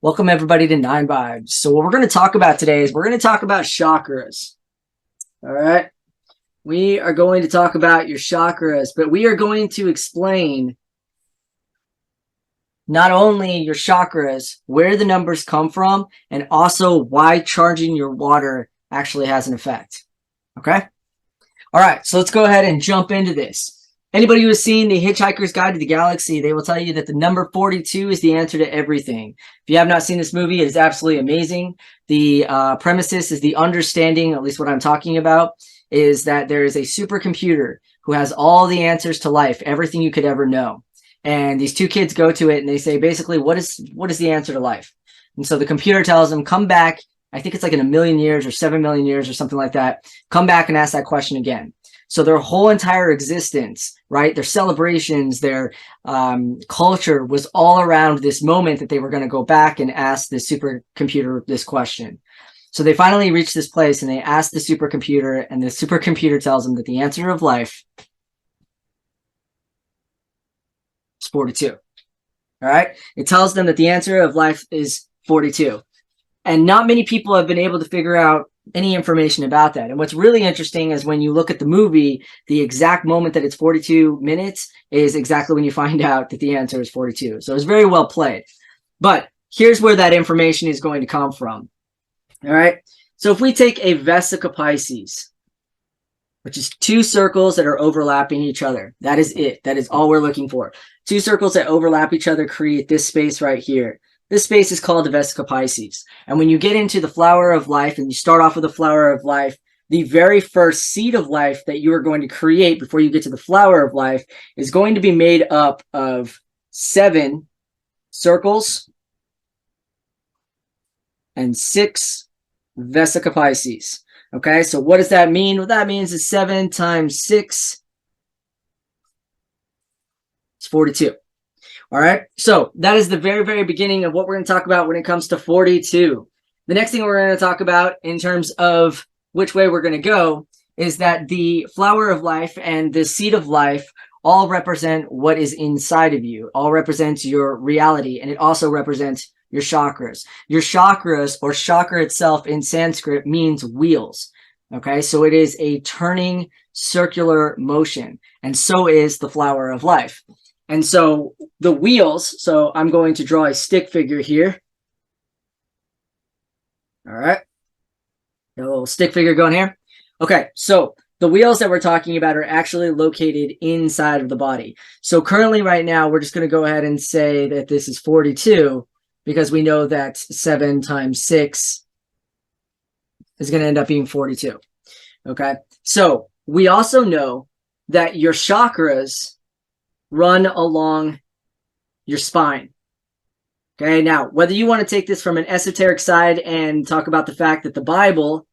Welcome everybody to Nine Vibes. So what we're going to talk about today is we're going to talk about chakras. All right. We are going to talk about your chakras, but we are going to explain not only your chakras, where the numbers come from, and also why charging your water actually has an effect. Okay. All right. So let's go ahead and jump into this. Anybody who has seen The Hitchhiker's Guide to the Galaxy, they will tell you that the number 42 is the answer to everything. If you have not seen this movie, it is absolutely amazing. The premises is the understanding, at least what I'm talking about, is that there is a supercomputer who has all the answers to life, everything you could ever know. And these two kids go to it and they say, basically, what is the answer to life? And so the computer tells them, come back. I think it's like in 1 million years or 7 million years or something like that. Come back and ask that question again. So their whole entire existence, right, their celebrations, their culture was all around this moment that they were going to go back and ask the supercomputer this question. So they finally reach this place and they ask the supercomputer, and the supercomputer tells them that the answer of life is 42. All right. It tells them that the answer of life is 42. And not many people have been able to figure out any information about that. And what's really interesting is when you look at the movie, the exact moment that it's 42 minutes is exactly when you find out that the answer is 42. So it's very well played. But here's where that information is going to come from. All right. So if we take a vesica pisces, which is two circles that are overlapping each other, that is it. That is all we're looking for. Two circles that overlap each other create this space right here. This space is called the vesica pisces. And when you get into the flower of life and you start off with the flower of life, the very first seed of life that you are going to create before you get to the flower of life is going to be made up of 7 circles and 6 vesica pisces. Okay, so what does that mean? What that means is 7 times 6 is 42. All right, so that is the very, very beginning of what we're going to talk about when it comes to 42. The next thing we're going to talk about in terms of which way we're going to go is that the flower of life and the seed of life all represent what is inside of you, all represents your reality, and it also represents your chakras. Your chakras, or chakra itself in Sanskrit, means wheels. Okay, so it is a turning circular motion, and so is the flower of life. And so the wheels, so I'm going to draw a stick figure here. All right. Got a little stick figure going here. Okay, so the wheels that we're talking about are actually located inside of the body. So currently right now, we're just going to go ahead and say that this is 42 because we know that 7 times 6 is going to end up being 42. Okay, so we also know that your chakras run along your spine. Okay, now whether you want to take this from an esoteric side and talk about the fact that the Bible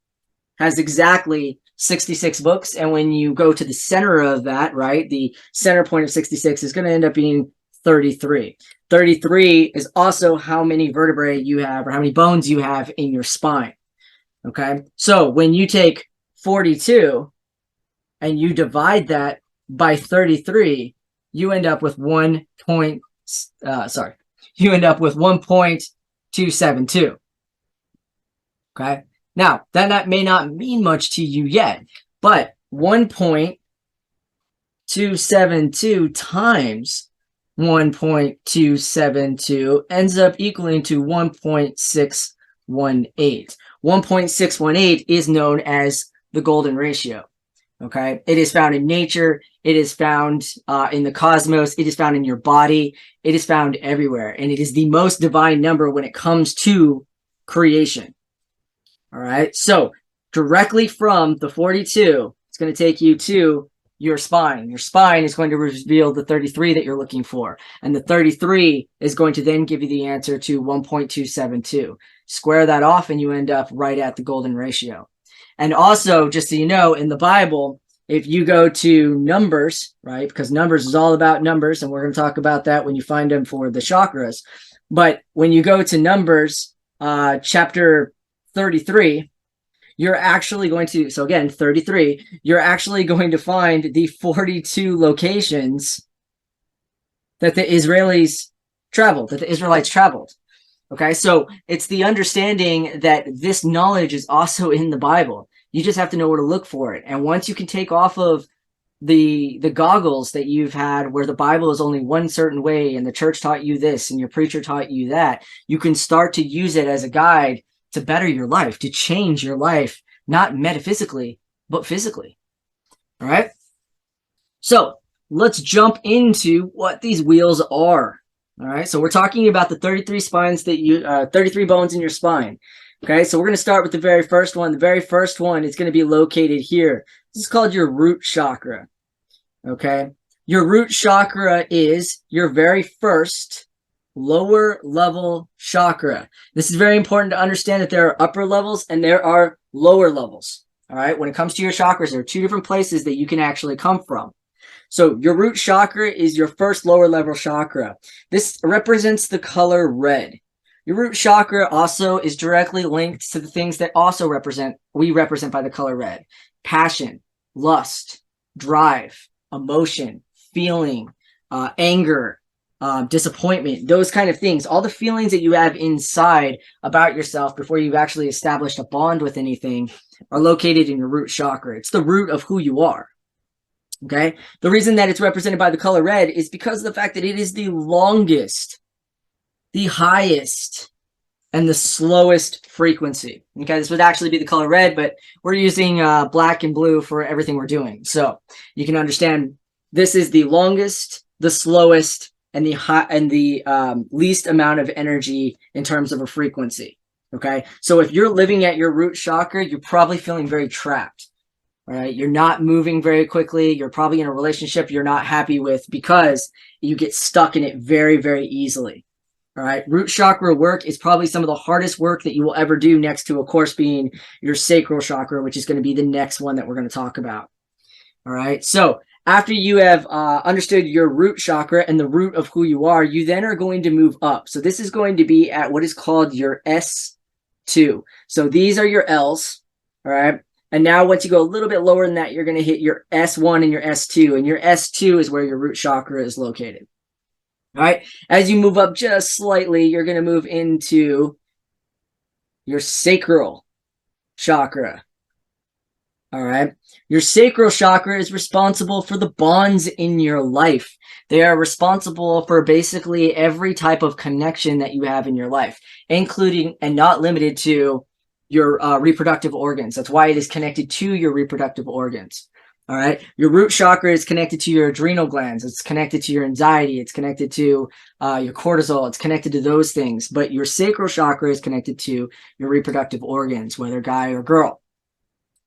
has exactly 66 books, and when you go to the center of that, right, the center point of 66 is going to end up being 33. 33 is also how many vertebrae you have, or how many bones you have in your spine. Okay, so when you take 42 and you divide that by 33, you end up with 1.272. Okay. Now, that may not mean much to you yet, but 1.272 times 1.272 ends up equaling to 1.618. 1.618 is known as the golden ratio. Okay, it is found in nature. It is found in the cosmos. It is found in your body. It is found everywhere. And it is the most divine number when it comes to creation. All right, so directly from the 42, it's going to take you to your spine. Your spine is going to reveal the 33 that you're looking for. And the 33 is going to then give you the answer to 1.272. Square that off and you end up right at the golden ratio. And also, just so you know, in the Bible, if you go to Numbers, right, because Numbers is all about numbers, and we're going to talk about that when you find them for the chakras. But when you go to Numbers, chapter 33, you're actually going to, so again, 33, you're actually going to find the 42 locations that the Israelites traveled. Okay, so it's the understanding that this knowledge is also in the Bible. You just have to know where to look for it. And once you can take off of the goggles that you've had where the Bible is only one certain way and the church taught you this and your preacher taught you that, you can start to use it as a guide to better your life, to change your life, not metaphysically, but physically. All right. So let's jump into what these wheels are. All right, so we're talking about the 33 spines that 33 bones in your spine. Okay, so we're going to start with the very first one. The very first one is going to be located here. This is called your root chakra. Okay, your root chakra is your very first lower level chakra. This is very important to understand that there are upper levels and there are lower levels. All right, when it comes to your chakras, there are two different places that you can actually come from. So your root chakra is your first lower level chakra. This represents the color red. Your root chakra also is directly linked to the things that also we represent by the color red. Passion, lust, drive, emotion, feeling, anger, disappointment, those kind of things. All the feelings that you have inside about yourself before you've actually established a bond with anything are located in your root chakra. It's the root of who you are. Okay, the reason that it's represented by the color red is because of the fact that it is the longest, the highest, and the slowest frequency. Okay, this would actually be the color red, but we're using black and blue for everything we're doing. So you can understand this is the longest, the slowest, and the least amount of energy in terms of a frequency. Okay, so if you're living at your root chakra, you're probably feeling very trapped. All right, you're not moving very quickly. You're probably in a relationship you're not happy with because you get stuck in it very, very easily. All right, root chakra work is probably some of the hardest work that you will ever do, next to, of course, being your sacral chakra, which is going to be the next one that we're going to talk about. All right, so after you have understood your root chakra and the root of who you are, you then are going to move up. So this is going to be at what is called your S2. So these are your L's. All right. And now once you go a little bit lower than that, you're going to hit your S1 and your S2. And your S2 is where your root chakra is located. All right. As you move up just slightly, you're going to move into your sacral chakra. All right. Your sacral chakra is responsible for the bonds in your life. They are responsible for basically every type of connection that you have in your life, including and not limited to your reproductive organs. That's why it is connected to your reproductive organs. All right. Your root chakra is connected to your adrenal glands. It's connected to your anxiety. It's connected to your cortisol. It's connected to those things. But your sacral chakra is connected to your reproductive organs, whether guy or girl.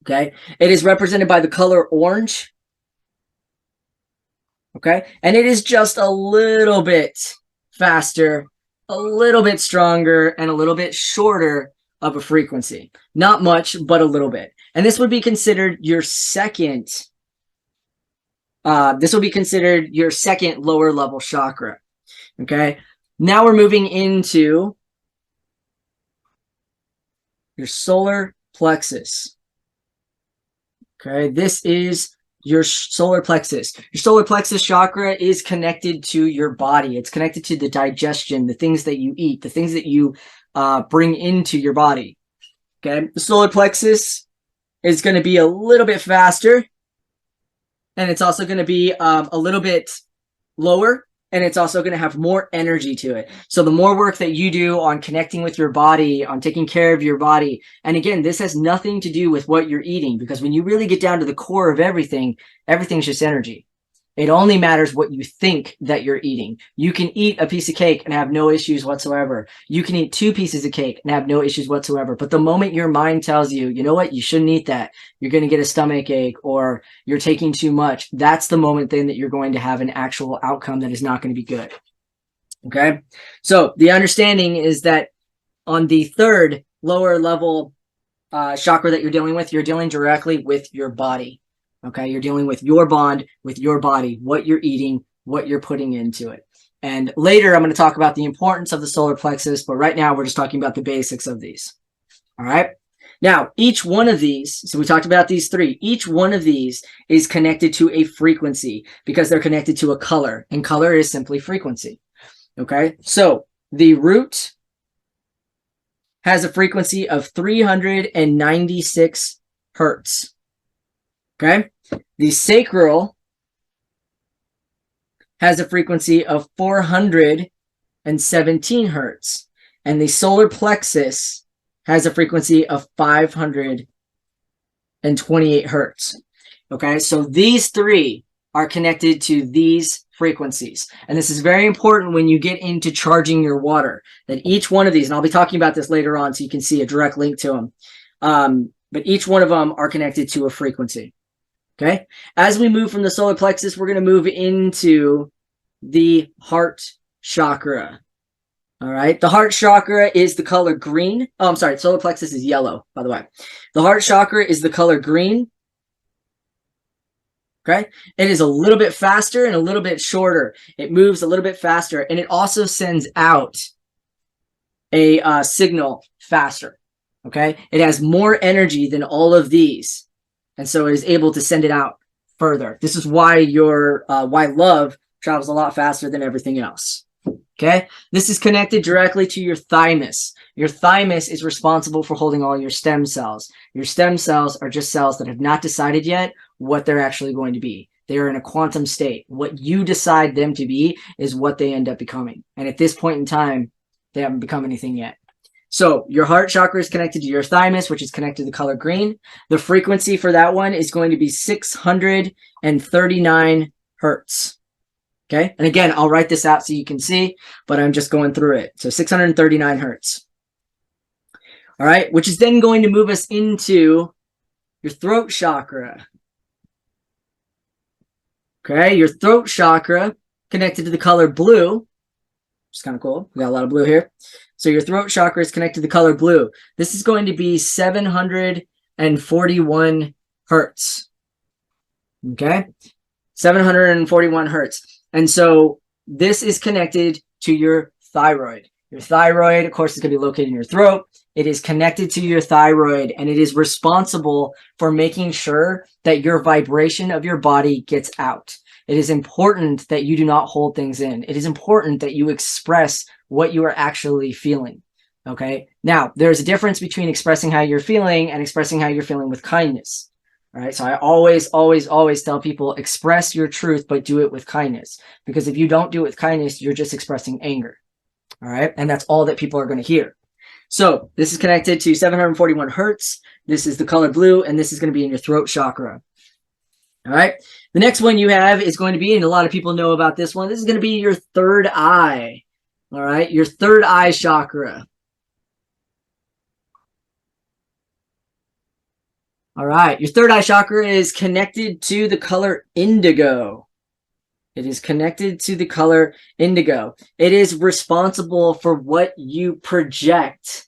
Okay. It is represented by the color orange. Okay. And it is just a little bit faster, a little bit stronger, and a little bit shorter of a frequency. Not much, but a little bit. And this would be considered your second lower level chakra. Okay. Now we're moving into your solar plexus. Okay. This is your solar plexus. Your solar plexus chakra is connected to your body. It's connected to the digestion, the things that you eat, the things that you bring into your body. Okay. The solar plexus is going to be a little bit faster, and it's also going to be a little bit lower, and it's also going to have more energy to it. So the more work that you do on connecting with your body, on taking care of your body, and again, this has nothing to do with what you're eating, because when you really get down to the core of everything, everything's just energy. It only matters what you think that you're eating. You can eat a piece of cake and have no issues whatsoever. You can eat 2 pieces of cake and have no issues whatsoever. But the moment your mind tells you, you know what, you shouldn't eat that, you're going to get a stomach ache, or you're taking too much, that's the moment then that you're going to have an actual outcome that is not going to be good. Okay. So the understanding is that on the third lower level chakra that you're dealing directly with your body. Okay, you're dealing with your bond with your body, what you're eating, what you're putting into it. And later, I'm going to talk about the importance of the solar plexus, but right now we're just talking about the basics of these. All right. Now, each one of these, so we talked about these 3, each one of these is connected to a frequency because they're connected to a color, and color is simply frequency. Okay, so the root has a frequency of 396 hertz. Okay? The sacral has a frequency of 417 hertz. And the solar plexus has a frequency of 528 hertz. Okay, so these three are connected to these frequencies. And this is very important when you get into charging your water, that each one of these, and I'll be talking about this later on so you can see a direct link to them, but each one of them are connected to a frequency. Okay, as we move from the solar plexus, we're going to move into the heart chakra. All right, the heart chakra is the color green. Oh, I'm sorry, solar plexus is yellow, by the way. The heart chakra is the color green. Okay, it is a little bit faster and a little bit shorter. It moves a little bit faster, and it also sends out a signal faster. Okay, it has more energy than all of these, and so it is able to send it out further. This is why why love travels a lot faster than everything else. Okay, this is connected directly to your thymus. Your thymus is responsible for holding all your stem cells. Your stem cells are just cells that have not decided yet what they're actually going to be. They are in a quantum state. What you decide them to be is what they end up becoming. And at this point in time, they haven't become anything yet. So your heart chakra is connected to your thymus, which is connected to the color green. The frequency for that one is going to be 639 hertz. Okay, and again, I'll write this out so you can see, but I'm just going through it. So 639 hertz. All right, which is then going to move us into your throat chakra. Okay, your throat chakra connected to the color blue, which is kind of cool. We got a lot of blue here. So your throat chakra is connected to the color blue. This is going to be 741 hertz. Okay, 741 hertz. And so this is connected to your thyroid. Your thyroid, of course, is going to be located in your throat. It is connected to your thyroid, and it is responsible for making sure that your vibration of your body gets out. It is important that you do not hold things in. It is important that you express what you are actually feeling. Okay. Now, there's a difference between expressing how you're feeling and expressing how you're feeling with kindness. All right. So I always tell people, express your truth, but do it with kindness. Because if you don't do it with kindness, you're just expressing anger. All right. And that's all that people are going to hear. So this is connected to 741 hertz. This is the color blue, and this is going to be in your throat chakra. All right. The next one you have is going to be, and a lot of people know about this one, this is going to be your third eye. All right. Your third eye chakra. All right, your third eye chakra is connected to the color indigo. It is connected to the color indigo. It is responsible for what you project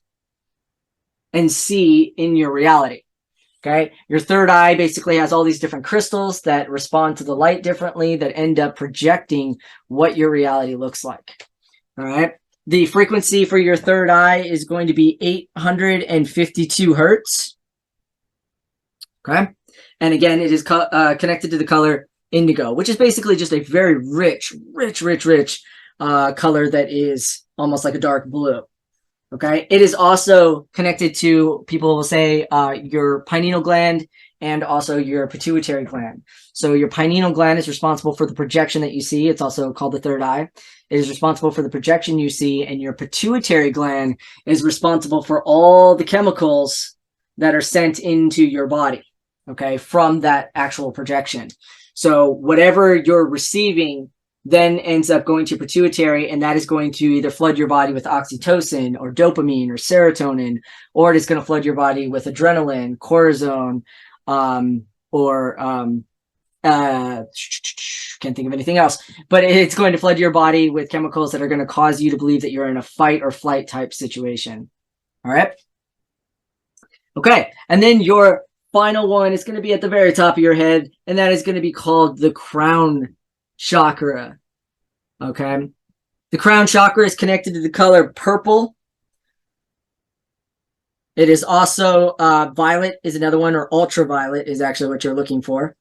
and see in your reality. Okay, your third eye basically has all these different crystals that respond to the light differently, that end up projecting what your reality looks like. All right, the frequency for your third eye is going to be 852 hertz. Okay, and again, it is connected to the color indigo, which is basically just a very rich color that is almost like a dark blue. Okay, it is also connected to, people will say, your pineal gland and also your pituitary gland. So your pineal gland is responsible for the projection that you see. It's also called the third eye. It is responsible for the projection you see, and your pituitary gland is responsible for all the chemicals that are sent into your body. Okay, from that actual projection. So whatever you're receiving then ends up going to your pituitary, and that is going to either flood your body with oxytocin or dopamine or serotonin, or it is going to flood your body with adrenaline, cortisone, can't think of anything else, but it's going to flood your body with chemicals that are going to cause you to believe that you're in a fight or flight type situation. All right. Okay, and then your final one is going to be at the very top of your head, and that is going to be called the crown chakra. Okay, the crown chakra is connected to the color purple. It is also violet is another one, or ultraviolet is actually what you're looking for.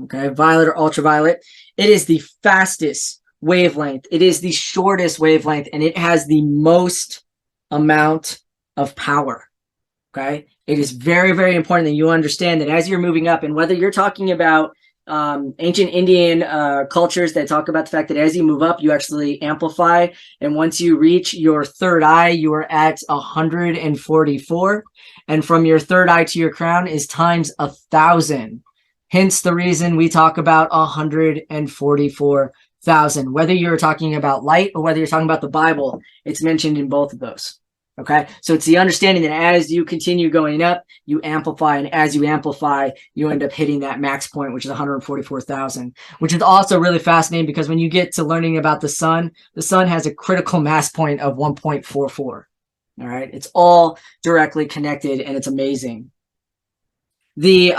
Okay, violet or ultraviolet. It is the fastest wavelength. It is the shortest wavelength, and it has the most amount of power. Okay. It is very, very important that you understand that as you're moving up, and whether you're talking about ancient Indian cultures that talk about the fact that as you move up, you actually amplify. And once you reach your third eye, you are at 144. And from your third eye to your crown is times 1,000. Hence the reason we talk about 144,000. Whether you're talking about light or whether you're talking about the Bible, it's mentioned in both of those. Okay, so it's the understanding that as you continue going up, you amplify, and as you amplify, you end up hitting that max point, which is 144,000, which is also really fascinating because when you get to learning about the sun has a critical mass point of 1.44. All right, it's all directly connected, and it's amazing. The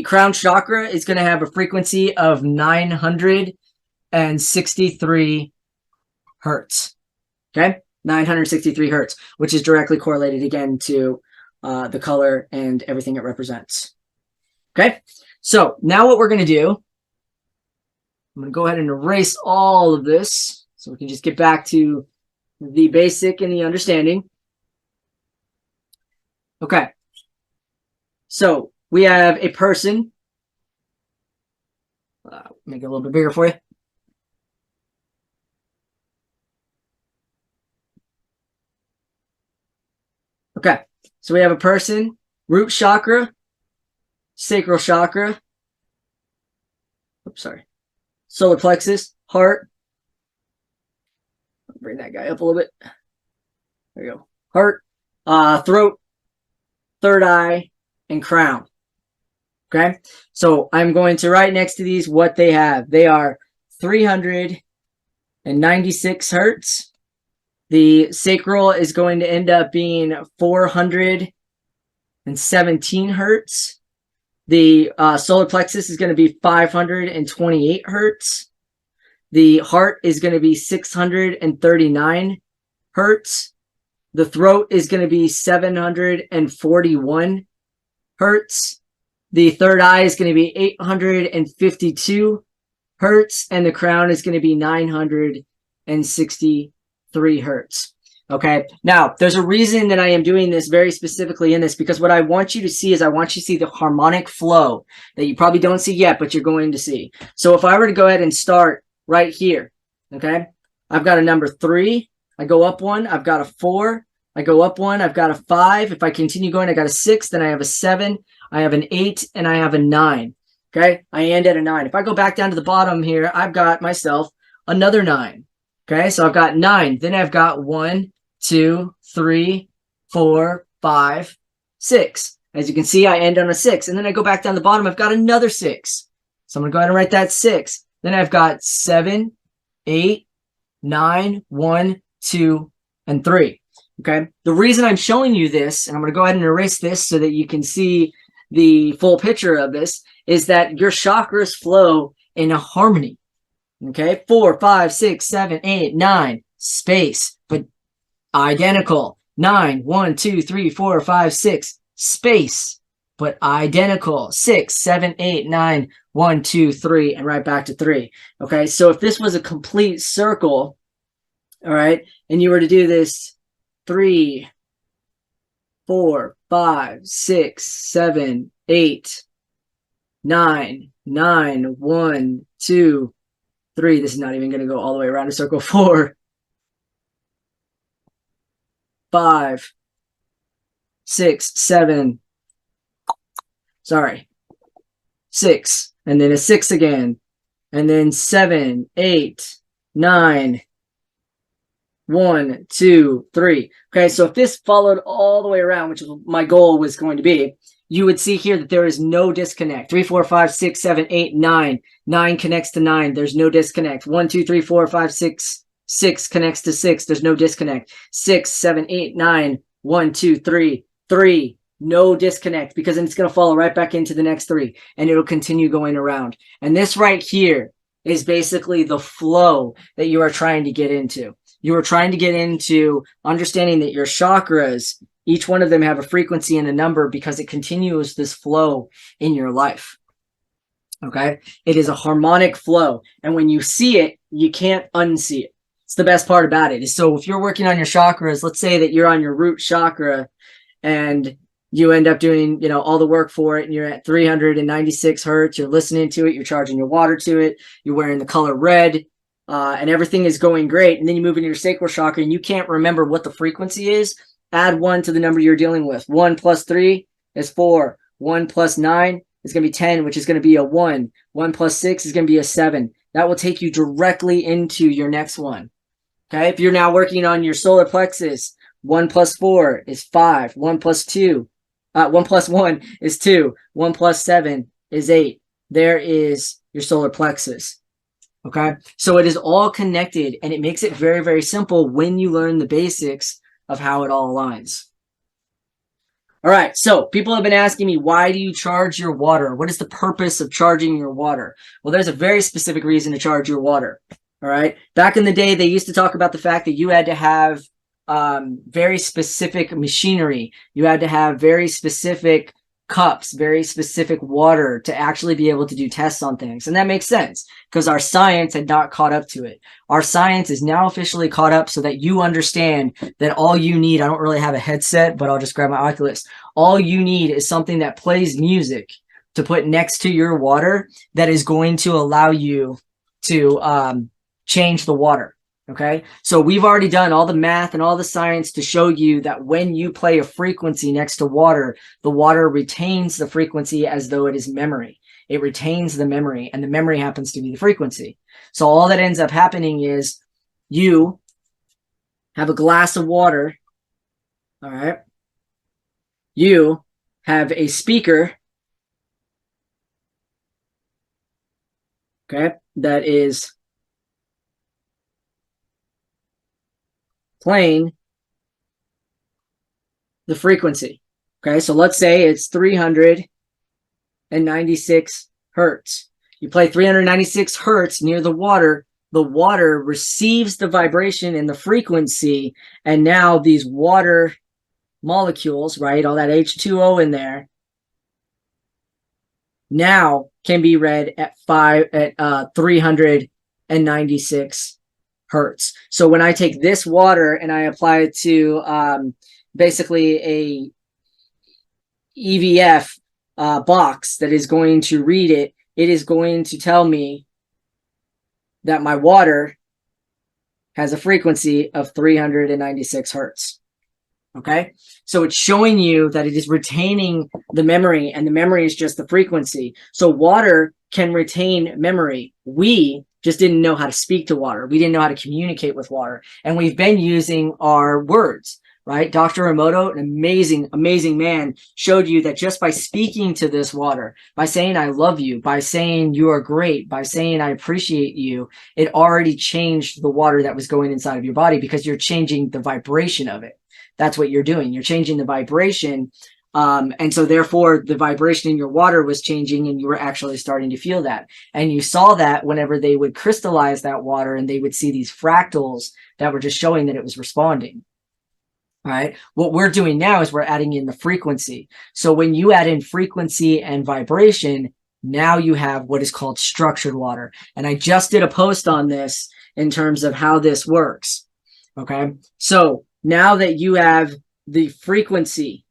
crown chakra is going to have a frequency of 963 hertz. Okay. 963 hertz, which is directly correlated again to the color and everything it represents. Okay, so now what we're going to do, I'm going to go ahead and erase all of this so we can just get back to the basic and the understanding. Okay, so we have a person. Make it a little bit bigger for you. Okay, so we have a person, root chakra, sacral chakra, solar plexus, heart. Bring that guy up a little bit. There you go. Heart, throat, third eye, and crown. Okay, so I'm going to write next to these what they have. They are 396 hertz. The sacral is going to end up being 417 hertz. The solar plexus is going to be 528 hertz. The heart is going to be 639 hertz. The throat is going to be 741 hertz. The third eye is going to be 852 hertz. And the crown is going to be 963 hertz. Okay, now there's a reason that I am doing this very specifically in this, because what I want you to see is I want you to see the harmonic flow that you probably don't see yet, but you're going to see. So if I were to go ahead and start right here, okay, I've got a number 3, I go up 1, I've got a 4, I go up 1, I've got a 5, if I continue going, I got a 6, then I have a 7, I have an 8, and I have a 9. Okay, I end at a 9. If I go back down to the bottom here, I've got myself another 9. Okay, so I've got 9. Then I've got 1, 2, 3, 4, 5, 6. As you can see, I end on a 6. And then I go back down the bottom, I've got another 6. So I'm going to go ahead and write that 6. Then I've got 7, 8, 9, 1, 2, and 3. Okay, the reason I'm showing you this, and I'm going to go ahead and erase this so that you can see the full picture of this, is that your chakras flow in a harmony. Okay, 4, 5, 6, 7, 8, 9, space, but identical. 9, 1, 2, 3, 4, 5, 6, space, but identical. 6, 7, 8, 9, 1, 2, 3, and right back to 3. Okay, so if this was a complete circle, all right, and you were to do this 3, 4, 5, 6, 7, 8, 9, 9, 1, 2, 3. This is not even going to go all the way around a circle. 4, 5, 6, 7. Sorry. 6. And then a 6 again. And then 7, 8, 9. 1, 2, 3. Okay, so if this followed all the way around, which my goal was going to be, you would see here that there is no disconnect. 3, 4, 5, 6, 7, 8, 9. 9 connects to 9. There's no disconnect. 1, 2, 3, 4, 5, 6. 6 connects to 6. There's no disconnect. 6, 7, 8, 9. 1, 2, 3. 3. No disconnect, because then it's going to follow right back into the next 3. And it'll continue going around. And this right here is basically the flow that you are trying to get into. You are trying to get into understanding that your chakras, each one of them have a frequency and a number, because it continues this flow in your life. Okay, it is a harmonic flow, and when you see it, you can't unsee it. It's the best part about it. So if you're working on your chakras, let's say that you're on your root chakra and you end up doing, you know, all the work for it, and you're at 396 hertz, you're listening to it, you're charging your water to it, you're wearing the color red, and everything is going great. And then you move into your sacral chakra and you can't remember what the frequency is. Add 1 to the number you're dealing with. 1 plus 3 is 4. 1 plus 9 is going to be 10, which is going to be a 1. 1 plus 6 is going to be a 7. That will take you directly into your next one. Okay, if you're now working on your solar plexus, 1 plus 4 is 5. 1 plus 1 is 2. 1 plus 7 is 8. There is your solar plexus. Okay, so it is all connected, and it makes it very, very simple when you learn the basics of how it all aligns. All right, so people have been asking me, why do you charge your water? What is the purpose of charging your water? Well, there's a very specific reason to charge your water. All right. Back in the day, they used to talk about the fact that you had to have very specific machinery. You had to have very specific cups, very specific water to actually be able to do tests on things. And that makes sense because our science had not caught up to it. Our science is now officially caught up so that you understand that all you need, I don't really have a headset, but I'll just grab my Oculus. All you need is something that plays music to put next to your water that is going to allow you to change the water. Okay, so we've already done all the math and all the science to show you that when you play a frequency next to water, the water retains the frequency as though it is memory. It retains the memory, and the memory happens to be the frequency. So all that ends up happening is you have a glass of water. All right, you have a speaker. Okay, that is playing the frequency. Okay, so let's say it's 396 hertz. You play 396 hertz near the water receives the vibration and the frequency, and now these water molecules, right, all that H2O in there, now can be read at 396 hertz. So when I take this water and I apply it to basically a EVF box that is going to read it, it is going to tell me that my water has a frequency of 396 hertz. Okay, so it's showing you that it is retaining the memory, and the memory is just the frequency. So water can retain memory. We just didn't know how to speak to water. We didn't know how to communicate with water. And we've been using our words, right? Dr. Emoto, an amazing, amazing man, showed you that just by speaking to this water, by saying, I love you, by saying you are great, by saying I appreciate you, it already changed the water that was going inside of your body because you're changing the vibration of it. That's what you're doing. You're changing the vibration. And so therefore the vibration in your water was changing, and you were actually starting to feel that. And you saw that whenever they would crystallize that water and they would see these fractals that were just showing that it was responding. All right. What we're doing now is we're adding in the frequency. So when you add in frequency and vibration, now you have what is called structured water. And I just did a post on this in terms of how this works. Okay. So now that you have the frequency,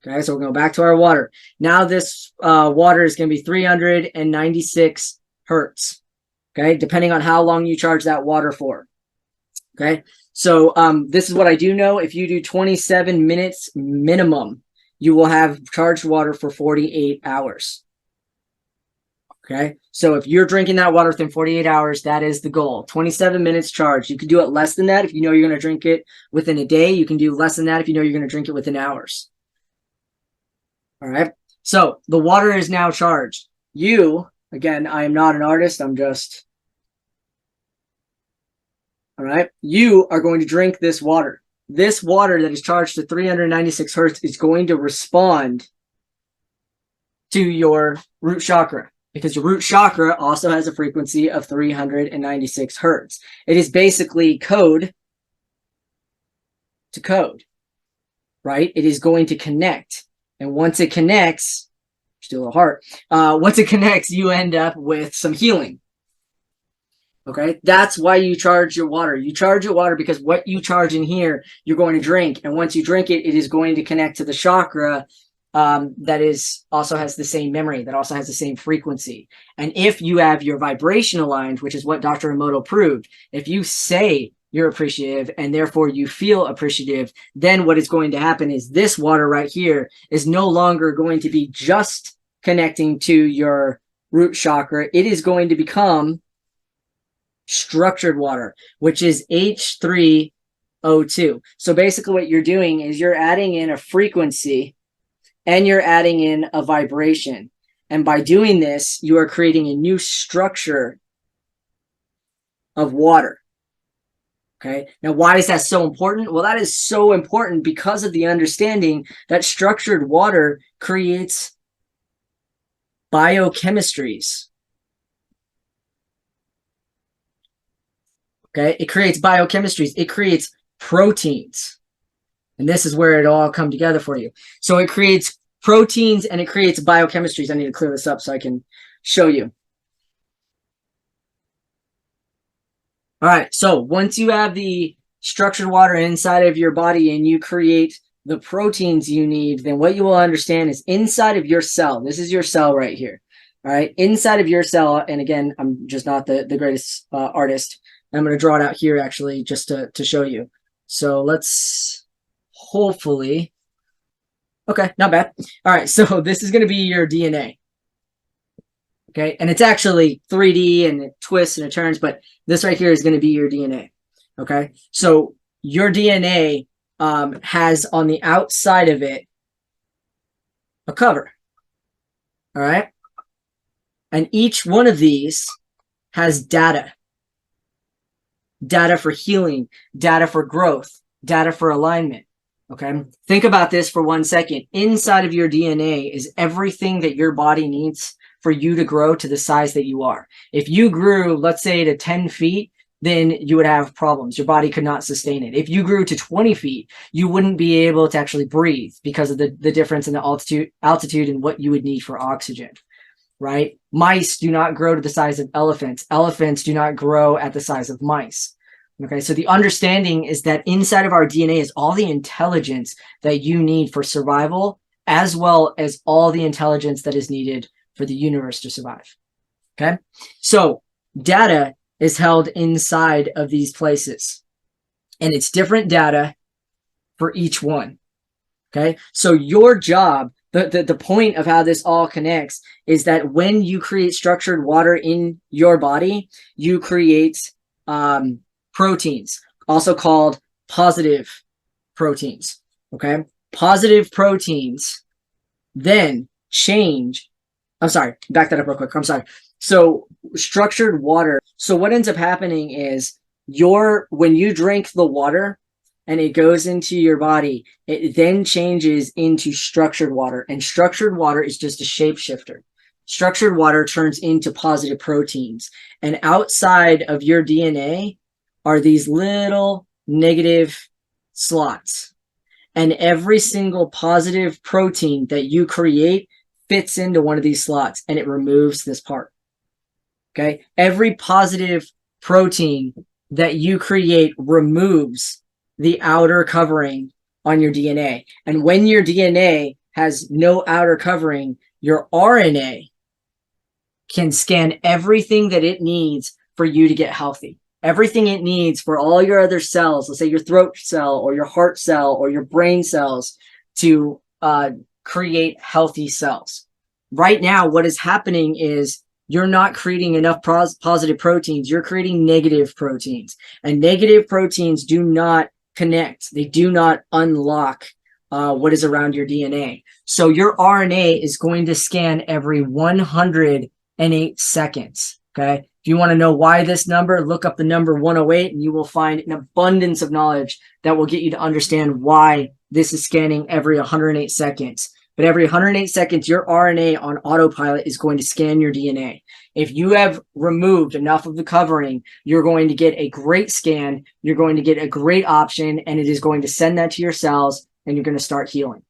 okay, so we're going back to our water. Now this water is going to be 396 hertz, okay, depending on how long you charge that water for, okay? So this is what I do know. If you do 27 minutes minimum, you will have charged water for 48 hours, okay? So if you're drinking that water within 48 hours, that is the goal. 27 minutes charged. You can do it less than that if you know you're going to drink it within a day. You can do less than that if you know you're going to drink it within hours. All right, so the water is now charged. You, again, I am not an artist. I'm just, all right, you are going to drink this water. This water that is charged to 396 hertz is going to respond to your root chakra, because your root chakra also has a frequency of 396 hertz. It is basically code to code, right? It is going to connect. And once it connects, just do a little heart. Once it connects, you end up with some healing. Okay, that's why you charge your water. You charge your water because what you charge in here, you're going to drink. And once you drink it, it is going to connect to the chakra that is also has the same memory, that also has the same frequency. And if you have your vibration aligned, which is what Dr. Emoto proved, if you say you're appreciative and therefore you feel appreciative, then what is going to happen is this water right here is no longer going to be just connecting to your root chakra. It is going to become structured water, which is H3O2. So basically what you're doing is you're adding in a frequency and you're adding in a vibration. And by doing this, you are creating a new structure of water. Okay. Now, why is that so important? Well, that is so important because of the understanding that structured water creates biochemistries. Okay, it creates biochemistries. It creates proteins. And this is where it all come together for you. So it creates proteins and it creates biochemistries. I need to clear this up so I can show you. All right, so once you have the structured water inside of your body and you create the proteins you need, then what you will understand is inside of your cell, this is your cell right here. All right, inside of your cell, and again, I'm just not the greatest artist. I'm going to draw it out here actually just to show you. So let's hopefully, okay, not bad. All right, so this is going to be your DNA. Okay, and it's actually 3D and it twists and it turns, but this right here is going to be your DNA. Okay, so your DNA has on the outside of it a cover. All right, and each one of these has data. Data for healing, data for growth, data for alignment. Okay, think about this for 1 second. Inside of your DNA is everything that your body needs for you to grow to the size that you are. If you grew, let's say, to 10 feet, then you would have problems. Your body could not sustain it. If you grew to 20 feet, you wouldn't be able to actually breathe because of the difference in the altitude and what you would need for oxygen, right? Mice do not grow to the size of elephants. Elephants do not grow at the size of mice. Okay, so the understanding is that inside of our DNA is all the intelligence that you need for survival, as well as all the intelligence that is needed for the universe to survive. Okay, so data is held inside of these places, and it's different data for each one. Okay, so your job, the point of how this all connects is that when you create structured water in your body, you create proteins, also called positive proteins. Okay, positive proteins then change. I'm sorry, back that up real quick. I'm sorry. So structured water. So what ends up happening is when you drink the water and it goes into your body, it then changes into structured water. And structured water is just a shapeshifter. Structured water turns into positive proteins. And outside of your DNA are these little negative slots. And every single positive protein that you create fits into one of these slots and it removes this part. Okay. Every positive protein that you create removes the outer covering on your DNA. And when your DNA has no outer covering, your RNA can scan everything that it needs for you to get healthy. Everything it needs for all your other cells, let's say your throat cell or your heart cell or your brain cells, to create healthy cells. Right now, what is happening is you're not creating enough positive proteins. You're creating negative proteins. And negative proteins do not connect. They do not unlock what is around your DNA. So your RNA is going to scan every 108 seconds. Okay. If you want to know why this number, look up the number 108 and you will find an abundance of knowledge that will get you to understand why this is scanning every 108 seconds. But every 108 seconds, your RNA on autopilot is going to scan your DNA. If you have removed enough of the covering, you're going to get a great scan. You're going to get a great option, and it is going to send that to your cells, and you're going to start healing.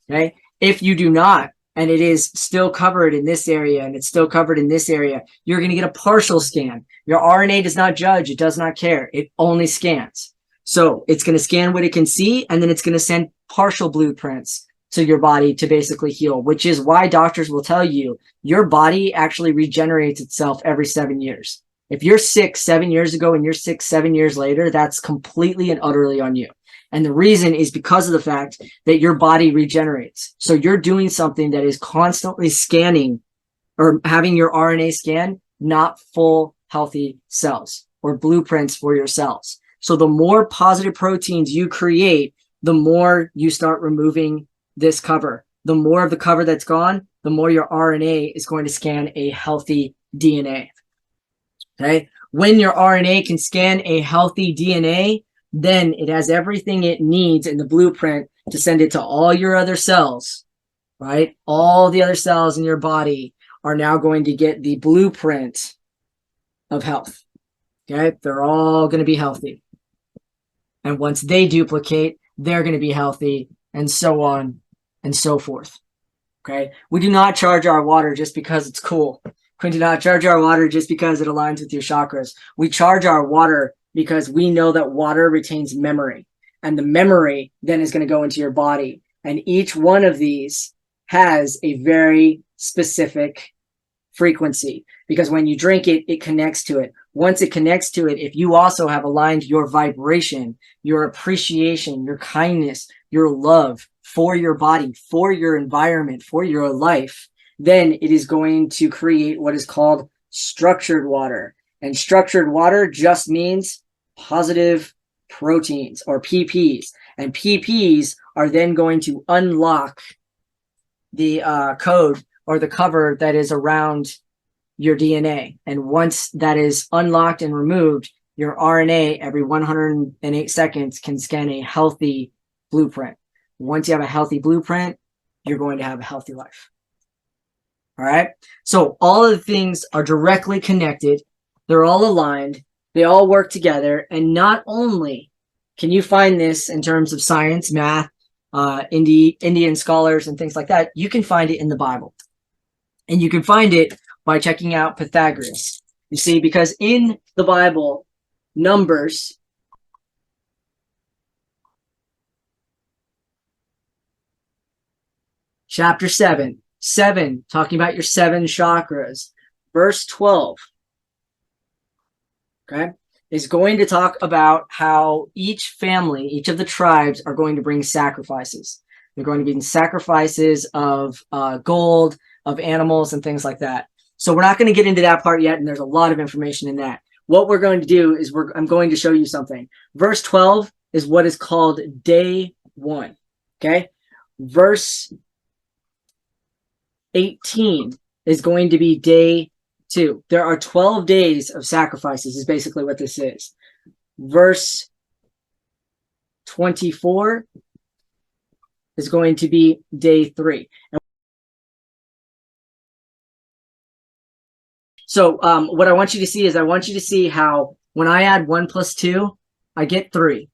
Okay. If you do not and it is still covered in this area and it's still covered in this area, you're going to get a partial scan. Your RNA does not judge. It does not care. It only scans. So it's going to scan what it can see, and then it's going to send partial blueprints to your body to basically heal, which is why doctors will tell you your body actually regenerates itself every 7 years. If you're sick 7 years ago and you're sick 7 years later, that's completely and utterly on you. And the reason is because of the fact that your body regenerates. So you're doing something that is constantly scanning or having your RNA scan, not full healthy cells or blueprints for your cells. So the more positive proteins you create, the more you start removing this cover. The more of the cover that's gone, the more your RNA is going to scan a healthy DNA. Okay. When your RNA can scan a healthy DNA, then it has everything it needs in the blueprint to send it to all your other cells, right? All the other cells in your body are now going to get the blueprint of health. Okay. They're all going to be healthy. And once they duplicate, they're going to be healthy, and so on and so forth. Okay. We do not charge our water just because it's cool. We do not charge our water just because it aligns with your chakras. We charge our water because we know that water retains memory, and the memory then is going to go into your body. And each one of these has a very specific frequency, because when you drink it, it connects to it. Once it connects to it, if you also have aligned your vibration, your appreciation, your kindness, your love for your body, for your environment, for your life, then it is going to create what is called structured water. And structured water just means positive proteins, or PPs. And PPs are then going to unlock the code or the cover that is around your DNA. And once that is unlocked and removed, your RNA every 108 seconds can scan a healthy blueprint. Once you have a healthy blueprint, you're going to have a healthy life. All right. So all of the things are directly connected. They're all aligned. They all work together. And not only can you find this in terms of science, math, Indian scholars and things like that, you can find it in the Bible. And you can find it by checking out Pythagoras. You see, because in the Bible, Numbers chapter 7, talking about your 7 chakras, verse 12, okay, is going to talk about how each family, each of the tribes are going to bring sacrifices. They're going to be sacrifices of gold, of animals, and things like that. So we're not going to get into that part yet, and there's a lot of information in that. What we're going to do is I'm going to show you something. Verse 12 is what is called day 1, okay? Verse 18 is going to be day 2. There are 12 days of sacrifices is basically what this is. Verse 24 is going to be day 3. So what I want you to see is I want you to see how when I add 1 plus 2, I get 3.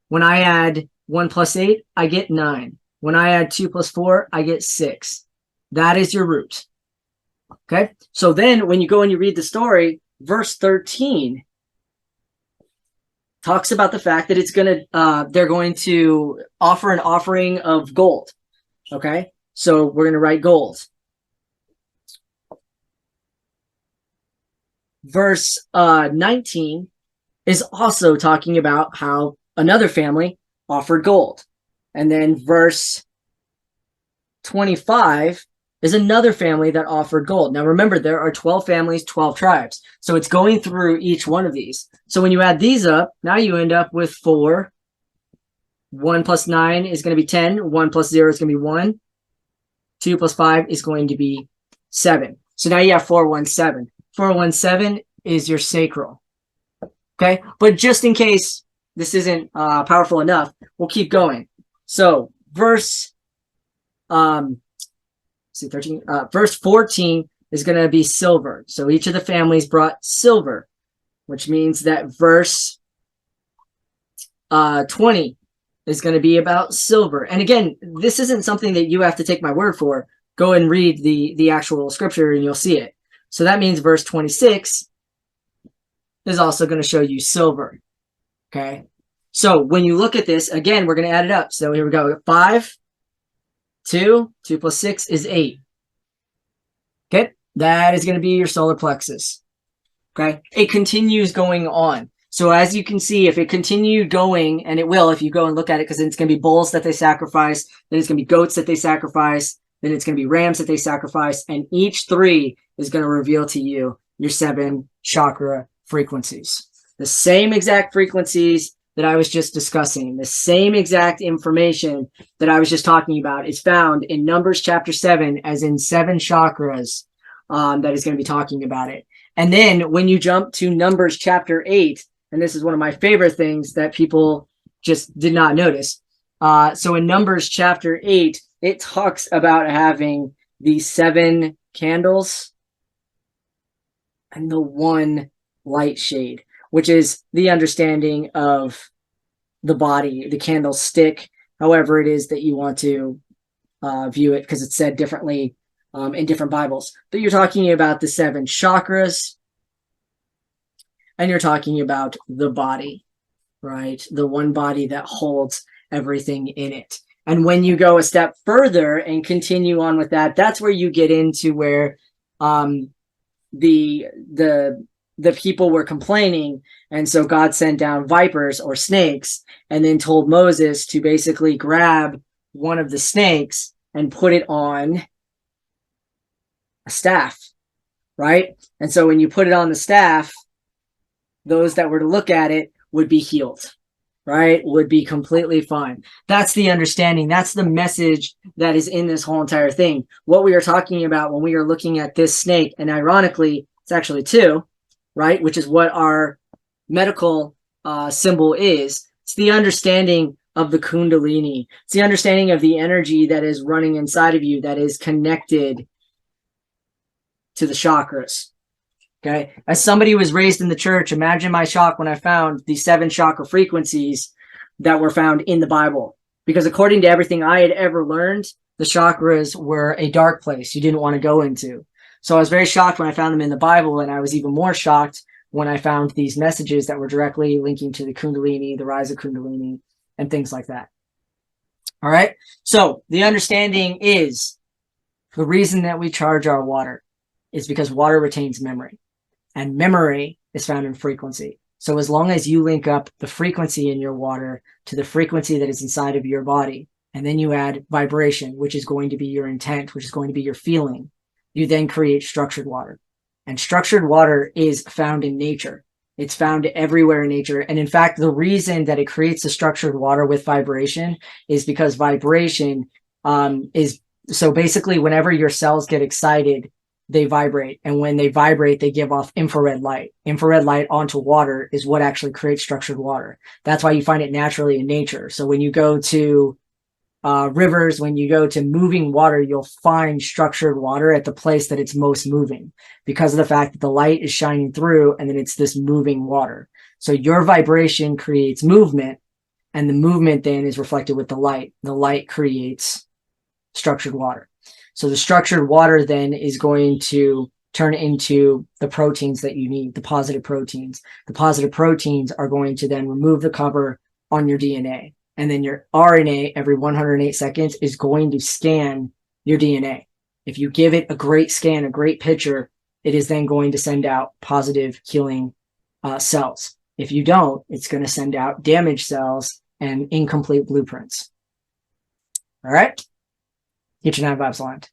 When I add 1 plus 8, I get 9. When I add 2 plus 4, I get 6. That is your root. Okay. So then when you go and you read the story, verse 13 talks about the fact that it's going to, they're going to offer an offering of gold. Okay. So we're going to write gold. Verse 19 is also talking about how another family offered gold. And then verse 25 is another family that offered gold. Now remember, there are 12 families, 12 tribes. So it's going through each one of these. So when you add these up, now you end up with 4. 1 plus 9 is going to be 10. 1 plus 0 is going to be 1. 2 plus 5 is going to be 7. So now you have 417. 417 is your sacral. Okay. But just in case this isn't powerful enough, we'll keep going. So verse 14 is going to be silver. So each of the families brought silver, which means that verse 20 is going to be about silver. And again, this isn't something that you have to take my word for. go and read the actual scripture and you'll see it. So that means verse 26 is also going to show you silver. Okay. So when you look at this, again, we're going to add it up. So here we go. 5, 2 plus 6 is 8. Okay. That is going to be your solar plexus. Okay. It continues going on. So as you can see, if it continued going, and it will if you go and look at it, because it's going to be bulls that they sacrifice, then it's going to be goats that they sacrifice, then it's going to be rams that they sacrifice, and each 3 is going to reveal to you your 7 chakra frequencies. The same exact frequencies that I was just discussing, the same exact information that I was just talking about is found in Numbers chapter 7, as in 7 chakras that is going to be talking about it. And then when you jump to Numbers chapter 8, and this is one of my favorite things that people just did not notice. So in Numbers chapter 8, it talks about having the 7 candles and the 1 light shade, which is the understanding of the body, the candlestick, however it is that you want to view it, because it's said differently in different Bibles. But you're talking about the 7 chakras, and you're talking about the body, right? The one body that holds everything in it. And when you go a step further and continue on with that, that's where you get into where the people were complaining, and so God sent down vipers or snakes, and then told Moses to basically grab one of the snakes and put it on a staff, right? And so when you put it on the staff, those that were to look at it would be healed, right? Would be completely fine. That's the understanding. That's the message that is in this whole entire thing. What we are talking about when we are looking at this snake, and ironically, it's actually 2, right? Which is what our medical symbol is. It's the understanding of the Kundalini. It's the understanding of the energy that is running inside of you, that is connected to the chakras. Okay. As somebody who was raised in the church, imagine my shock when I found the 7 chakra frequencies that were found in the Bible. Because according to everything I had ever learned, the chakras were a dark place you didn't want to go into. So I was very shocked when I found them in the Bible, and I was even more shocked when I found these messages that were directly linking to the Kundalini, the rise of Kundalini, and things like that. All right. So the understanding is the reason that we charge our water is because water retains memory. And memory is found in frequency. So as long as you link up the frequency in your water to the frequency that is inside of your body, and then you add vibration, which is going to be your intent, which is going to be your feeling, you then create structured water. And structured water is found in nature. It's found everywhere in nature. And in fact, the reason that it creates the structured water with vibration is because vibration is, so basically whenever your cells get excited, they vibrate. And when they vibrate, they give off infrared light. Infrared light onto water is what actually creates structured water. That's why you find it naturally in nature. So when you go to rivers, when you go to moving water, you'll find structured water at the place that it's most moving, because of the fact that the light is shining through, and then it's this moving water. So your vibration creates movement, and the movement then is reflected with the light. The light creates structured water. So the structured water then is going to turn into the proteins that you need, the positive proteins. The positive proteins are going to then remove the cover on your DNA. And then your RNA every 108 seconds is going to scan your DNA. If you give it a great scan, a great picture, it is then going to send out positive healing cells. If you don't, it's going to send out damaged cells and incomplete blueprints. All right? Get your 9 vibes aligned.